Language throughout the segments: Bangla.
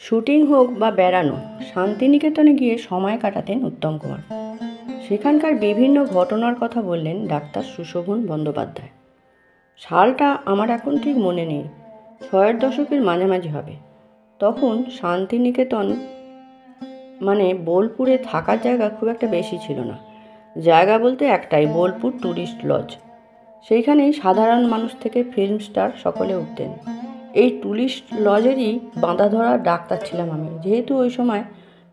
শুটিং হোক বা বেড়ানো, শান্তিনিকেতনে গিয়ে সময় কাটাতেন উত্তম কুমার। সেখানকার বিভিন্ন ঘটনার কথা বললেন ডাক্তার সুশোভন বন্দ্যোপাধ্যায়। সালটা আমার এখন ঠিক মনে নেই, ৬০-এর দশকের মাঝামাঝি হবে। তখন শান্তিনিকেতন মানে বোলপুরে থাকার জায়গা খুব একটা বেশি ছিল না। জায়গা বলতে একটাই, বোলপুর ট্যুরিস্ট লজ। সেইখানেই সাধারণ মানুষ থেকে ফিল্ম স্টার সকলে উঠতেন। এই ট্যুরিস্ট লজেরই বাঁধা ধরা ডাক্তার ছিলাম আমি, যেহেতু ওই সময়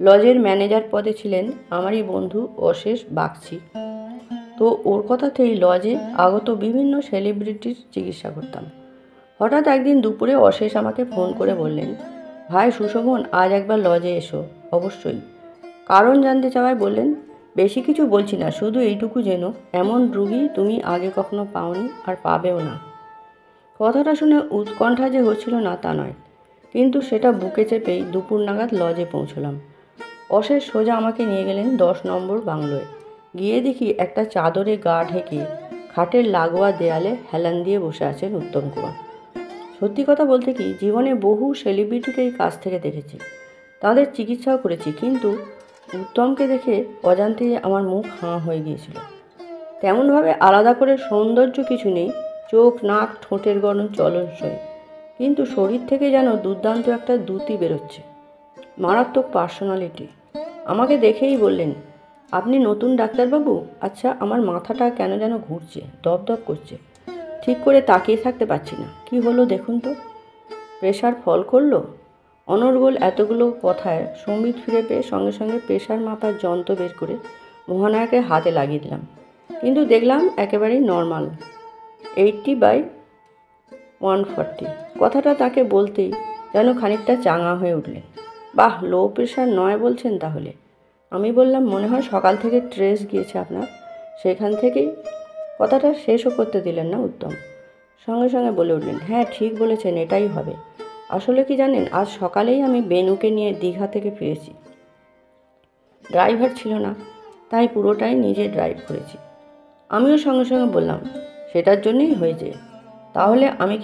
লজের ম্যানেজার পদে ছিলেন আমারই বন্ধু অশেষ বাগচি। তো ওর কথাতেই লজে আগত বিভিন্ন সেলিব্রিটির চিকিৎসা করতাম। হঠাৎ একদিন দুপুরে অশেষ আমাকে ফোন করে বললেন, ভাই সুশোভন, আজ একবার লজে এসো। অবশ্যই। কারণ জানতে চাওয়ায় বললেন, বেশি কিছু বলছি না, শুধু এইটুকু যেন এমন রুগী তুমি আগে কখনো পাওনি আর পাবেও না। কথাটা শুনে উৎকণ্ঠা যে হচ্ছিল না তা নয়, কিন্তু সেটা বুকে চেপেই দুপুর নাগাদ লজে পৌঁছলাম। অশেষ সোজা আমাকে নিয়ে গেলেন 10 নম্বর বাংলোয়। গিয়ে দেখি একটা চাদরে গা ঢেকে খাটের লাগোয়া দেয়ালে হেলান দিয়ে বসে আছেন উত্তম কুমার। সত্যি কথা বলতে কি, জীবনে বহু সেলিব্রিটিকেই কাছ থেকে দেখেছি, তাদের চিকিৎসাও করেছি, কিন্তু উত্তমকে দেখে অজান্তেই আমার মুখ হাঁ হয়ে গিয়েছিল। তেমনভাবে আলাদা করে সৌন্দর্য কিছু নেই, চোখ, নাক, ঠোঁটের গড়ন চলনসই, কিন্তু শরীর থেকে যেন দুর্দান্ত একটা দ্যুতি বেরোচ্ছে। মারাত্মক পার্সোনালিটি। আমাকে দেখেই বললেন, আপনি নতুন ডাক্তারবাবু? আচ্ছা, আমার মাথাটা কেন যেন ঘুরছে, দপদপ করছে, ঠিক করে তাকিয়ে থাকতে পারছি না। কি হলো দেখুন তো? প্রেশার ফল করলো? অনর্গল এতগুলো কথায় সম্বিত ফিরে পেয়ে সঙ্গে সঙ্গে প্রেশার মাপার যন্ত্র বের করে মহানায়কের হাতে লাগিয়ে দিলাম, কিন্তু দেখলাম একেবারেই নর্মাল, 80/140। কথাটা তাকে বলতেই যেন খানিকটা চাঙা হয়ে উঠলেন। বাহ, লো প্রেশার নয় বলছেন তাহলে? আমি বললাম, মনে হয় সকাল থেকে ট্রেস গিয়েছে আপনার। সেখান থেকেই। কথাটা শেষও করতে দিলেন না উত্তম, সঙ্গে সঙ্গে বলে উঠলেন, হ্যাঁ ঠিক বলেছেন, এটাই হবে। আসলে কি জানেন, আজ সকালেই আমি বেনুকে নিয়ে দীঘা থেকে ফিরেছি। ড্রাইভার ছিল না, তাই পুরোটাই নিজে ড্রাইভ করেছি। আমিও সঙ্গে সঙ্গে বললাম, সেটার জন্যই হয়েছে। তাহলে আমি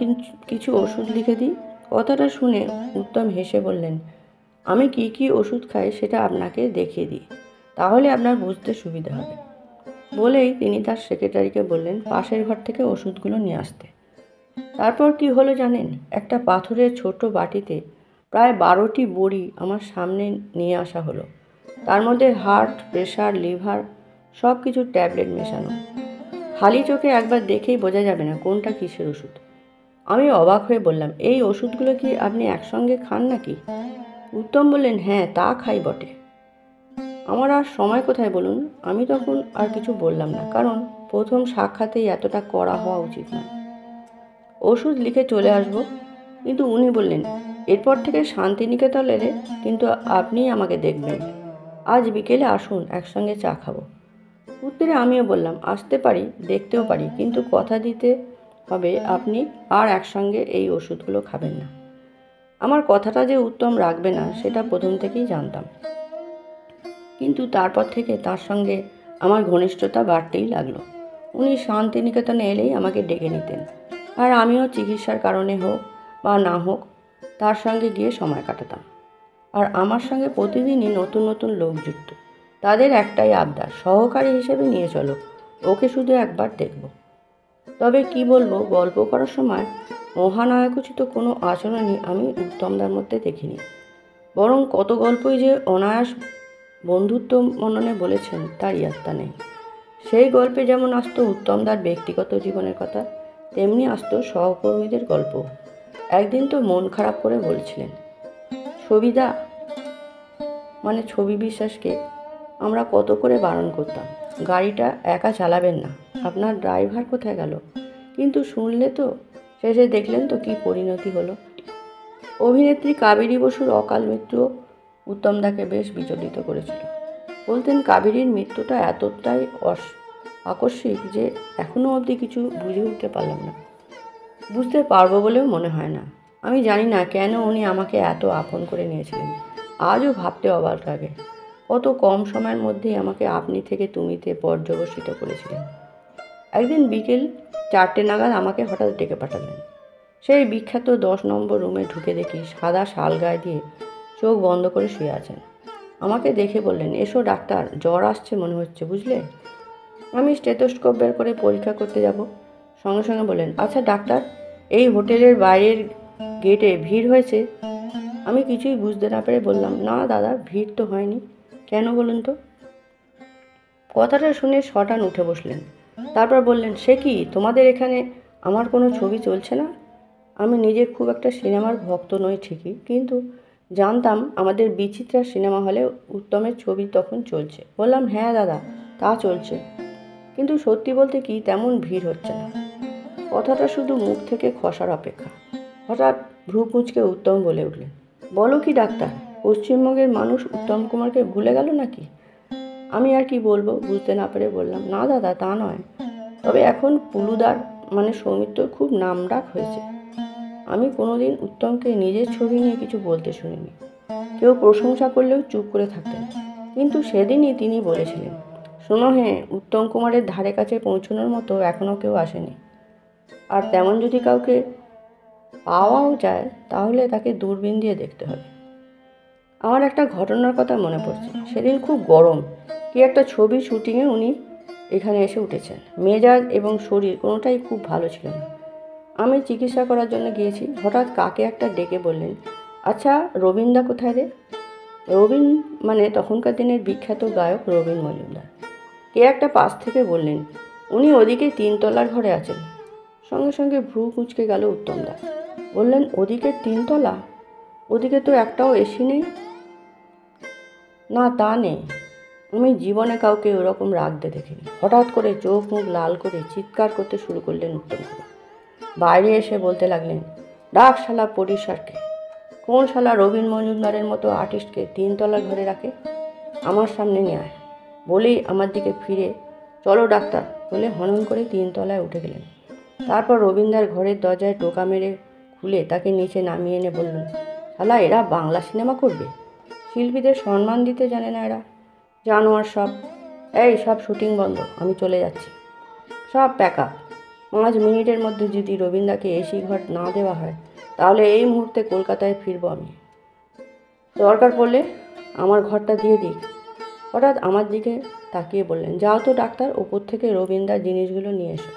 কিছু ওষুধ লিখে দিই। কথাটা শুনে উত্তম হেসে বললেন, আমি কি কি ওষুধ খাই সেটা আপনাকে দেখিয়ে দিই, তাহলে আপনার বুঝতে সুবিধা হবে। বলেই তিনি তার সেক্রেটারিকে বললেন পাশের ঘর থেকে ওষুধগুলো নিয়ে আসতে। তারপর কি হলো জানেন? একটা পাথরের ছোট বাটিতে প্রায় 12টি বড়ি আমার সামনে নিয়ে আসা হলো। তার মধ্যে হার্ট, প্রেশার, লিভার সব কিছুর ট্যাবলেট মেশানো। খালি চোখে একবার দেখেই বোঝা যাবে না কোনটা কিসের ওষুধ। আমি অবাক হয়ে বললাম, এই ওষুধগুলো কি আপনি একসঙ্গে খান নাকি? উত্তম বললেন, হ্যাঁ তা খাই বটে। আমার আর সময় কোথায় বলুন। আমি তখন আর কিছু বললাম না, কারণ প্রথম সাক্ষাতেই এতটা কড়া হওয়া উচিত নয়। ওষুধ লিখে চলে আসব। কিন্তু উনি বললেন, এরপর থেকে শান্তিনিকেতন এলে কিন্তু আপনিই আমাকে দেখবেন। আজ বিকেলে আসুন, একসঙ্গে চা খাবো। উত্তরে আমিও বললাম, আসতে পারি, দেখতেও পারি, কিন্তু কথা দিতে হবে আপনি আর একসঙ্গে এই ওষুধগুলো খাবেন না। আমার কথাটা যে উত্তম রাখবে না সেটা প্রথম থেকেই জানতাম, কিন্তু তারপর থেকে তার সঙ্গে আমার ঘনিষ্ঠতা বাড়তেই লাগলো। উনি শান্তিনিকেতনে এলেই আমাকে ডেকে নিতেন, আর আমিও চিকিৎসার কারণে হোক বা না হোক তার সঙ্গে গিয়ে সময় কাটাতাম। আর আমার সঙ্গে প্রতিদিনই নতুন নতুন লোক যুক্ত। তাদের একটাই আবদার, সহকারী হিসেবে নিয়ে চলো, ওকে শুধু একবার দেখব। তবে কি বলবো, গল্প করার সময় মহানায়কোচিত কোনো আচরণই আমি উত্তমদার মধ্যে দেখিনি। বরং কত গল্পই যে অনায়াস বন্ধুত্ব মননে বলেছেন তার ইয়ত্তা নেই। সেই গল্পে যেমন আসতো উত্তমদার ব্যক্তিগত জীবনের কথা, তেমনি আসতো সহকর্মীদের গল্প। একদিন তো মন খারাপ করে বলছিলেন, ছবিদা মানে ছবি বিশ্বাসকে আমরা কত করে বারণ করতাম, গাড়িটা একা চালাবেন না, আপনার ড্রাইভার কোথায় গেল? কিন্তু শুনলে তো, শেষে দেখলেন তো কি পরিণতি হলো। অভিনেত্রী কাবেরী বসুর অকাল মৃত্যু উত্তমদাকে বেশ বিচলিত করেছিল। বলতেন, কাবেরীর মৃত্যুটা এতটাই আকস্মিক যে এখনও অবধি কিছু বুঝে উঠতে পারলাম না, বুঝতে পারবো বলেও মনে হয় না। আমি জানি না কেন উনি আমাকে এত আপন করে নিয়েছিলেন। আজও ভাবতে অবাক লাগে, কত কম সময়ের মধ্যেই আমাকে আপনি থেকে তুমিতে পর্যবসিত করেছিলেন। একদিন বিকেল 4টে নাগাদ আমাকে হঠাৎ ডেকে পাঠালেন। সেই বিখ্যাত 10 নম্বর রুমে ঢুকে দেখি সাদা শাল গায়ে দিয়ে চোখ বন্ধ করে শুয়ে আছেন। আমাকে দেখে বললেন, এসো ডাক্তার, জ্বর আসছে মনে হচ্ছে, বুঝলে। আমি স্টেথোস্কোপ বের করে পরীক্ষা করতে যাব। সঙ্গে সঙ্গে বললেন, আচ্ছা ডাক্তার, এই হোটেলের বাইরের গেটে ভিড় হয়েছে? আমি কিছুই বুঝতে না পেরে বললাম, না দাদা, ভিড় তো হয়নি। কেন বলুন তো? কথাটা শুনে শটান উঠে বসলেন। তারপর বললেন, সে কি, তোমাদের এখানে আমার কোনো ছবি চলছে না? আমি নিজে খুব একটা সিনেমার ভক্ত নই ঠিকই, কিন্তু জানতাম আমাদের বিচিত্রা সিনেমা হলে উত্তমের ছবি তখন চলছে। বললাম, হ্যাঁ দাদা, তা চলছে, কিন্তু সত্যি বলতে কি তেমন ভিড় হচ্ছে না। কথাটা শুধু মুখ থেকে খসার অপেক্ষা। হঠাৎ ভ্রু কুঁচকে উত্তম বলে উঠলেন, বলো কি ডাক্তার, পশ্চিমবঙ্গের মানুষ উত্তম কুমারকে ভুলে গেল নাকি? আমি আর কি বলবো বুঝতে না পেরে বললাম, না দাদা, তা নয়, তবে এখন পুলুদার মানে সৌমিত্র খুব নামডাক হয়েছে। আমি কোনোদিন উত্তমকে নিজের ছবি নিয়ে কিছু বলতে শুনিনি। কেউ প্রশংসা করলেও চুপ করে থাকতেন, কিন্তু সেদিনই তিনি বলেছিলেন, শোনো হ্যাঁ, উত্তম কুমারের ধারে কাছে পৌঁছানোর মতো এখনও কেউ আসেনি, আর তেমন যদি কাউকে পাওয়াও যায় তাহলে তাকে দূরবীন দিয়ে দেখতে হবে। আমার একটা ঘটনার কথা মনে পড়ছে। সেদিন খুব গরম, কি একটা ছবি শুটিংয়ে উনি এখানে এসে উঠেছেন। মেজাজ এবং শরীর কোনোটাই খুব ভালো ছিল না। আমি চিকিৎসা করার জন্য গিয়েছি। হঠাৎ কাকে একটা ডেকে বললেন, আচ্ছা রবীনদা কোথায় রে? রবীন মানে তখনকার দিনের বিখ্যাত গায়ক রবীন মজুমদার। কে একটা পাশ থেকে বললেন, উনি ওদিকে 3 তলার ঘরে আছেন। সঙ্গে সঙ্গে ভ্রু কুঁচকে গেল উত্তমদা। বললেন, ওদিকে 3 তলা? ওদিকে তো একটাও এসি নেই। না, তা নেই। আমি জীবনে কাউকে ওরকম রাগতে দেখিনি। হঠাৎ করে চোখ মুখ লাল করে চিৎকার করতে শুরু করলেন উত্তম কুমার। বাইরে এসে বলতে লাগলেন, ডাক শালা প্রডিউসারকে। কোন শালা রবীন মজুমদারের মতো আর্টিস্টকে 3 তলার ঘরে রাখে? আমার সামনে নিয়ে আয়। বলেই আমার দিকে ফিরে, চলো ডাক্তার বলে হনন করে 3 তলায় উঠে গেলেন। তারপর রবীন্দার ঘরের দরজায় টোকা মেরে খুলে তাকে নিচে নামিয়ে এনে বললেন, শালা এরা বাংলা সিনেমা করবে? শিল্পীদের সম্মান দিতে জানে না এরা, জানোয়ার সব। এই সব শুটিং বন্ধ, আমি চলে যাচ্ছি, সব প্যাক আপ। 5 মিনিটের মধ্যে যদি রবীন্দাকে এসি ঘর না দেওয়া হয় তাহলে এই মুহূর্তে কলকাতায় ফিরবো আমি। দরকার পড়লে আমার ঘরটা দিয়ে দিক। হঠাৎ আমার দিকে তাকিয়ে বললেন, যাও তো ডাক্তার, ওপর থেকে রবীন্দার জিনিসগুলো নিয়ে এসো।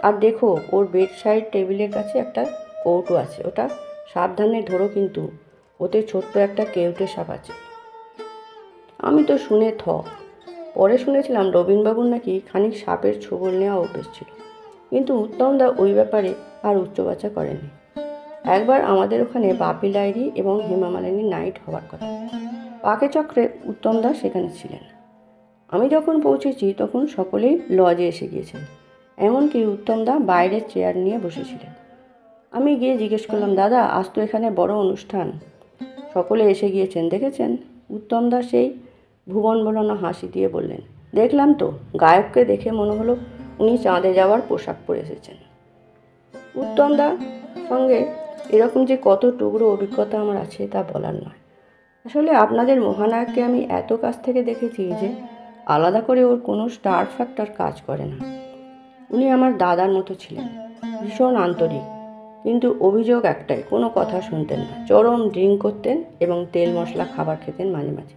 আর দেখো, ওর বেড সাইড টেবিলের কাছে একটা কৌটো আছে, ওটা সাবধানে ধরো, কিন্তু ওতে ছোট্ট একটা কেউটে সাপ আছে। আমি তো শুনে পরে শুনেছিলাম রবীনবাবুর নাকি খানিক সাপের ছোবল নেওয়া অভ্যেস ছিল, কিন্তু উত্তমদা ওই ব্যাপারে আর উচ্চবাচ্চা করেনি। একবার আমাদের ওখানে বাপি লাহিড়ী এবং হেমা মালিনী নাইট হওয়ার কথা। পাকে চক্রে উত্তমদা সেখানে ছিলেন। আমি যখন পৌঁছেছি তখন সকলেই লজে এসে গিয়েছেন, এমনকি উত্তমদা বাইরের চেয়ার নিয়ে বসেছিলেন। আমি গিয়ে জিজ্ঞেস করলাম, দাদা আজ তো এখানে বড় অনুষ্ঠান, সকলে এসে গিয়েছেন দেখেছেন? উত্তমদা সেই ভুবন ভোলানো হাসি দিয়ে বললেন, দেখলাম তো, গায়ককে দেখে মনে হলো উনি চাঁদে যাওয়ার পোশাক পরে এসেছেন। উত্তমদার সঙ্গে এরকম যে কত টুকরো অভিজ্ঞতা আমার আছে তা বলার নয়। আসলে আপনাদের মহানায়ককে আমি এত কাছ থেকে দেখেছি যে আলাদা করে ওর কোনো স্টার ফ্যাক্টর কাজ করে না। উনি আমার দাদার মতো ছিলেন, ভীষণ আন্তরিক, কিন্তু অভিযোগ একটাই, কোনো কথা শুনতেন না। চরম ড্রিঙ্ক করতেন এবং তেল মশলা খাবার খেতেন মাঝে মাঝে।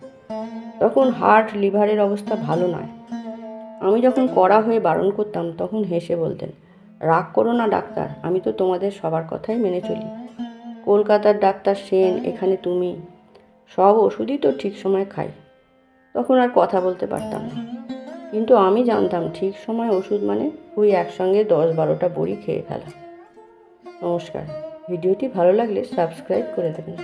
তখন হার্ট লিভারের অবস্থা ভালো নয়। আমি যখন কড়া হয়ে বারণ করতাম তখন হেসে বলতেন, রাগ করো না ডাক্তার, আমি তো তোমাদের সবার কথাই মেনে চলি। কলকাতার ডাক্তার সেন, এখানে তুমি, সব ওষুধই তো ঠিক সময় খাই। তখন আর কথা বলতে পারতাম না, কিন্তু আমি জানতাম ঠিক সময় ওষুধ মানে ওই একসঙ্গে 10-12টা বড়ি খেয়ে ফেলা। নমস্কার। ভিডিওটি ভালো লাগলে সাবস্ক্রাইব করে দেবেন।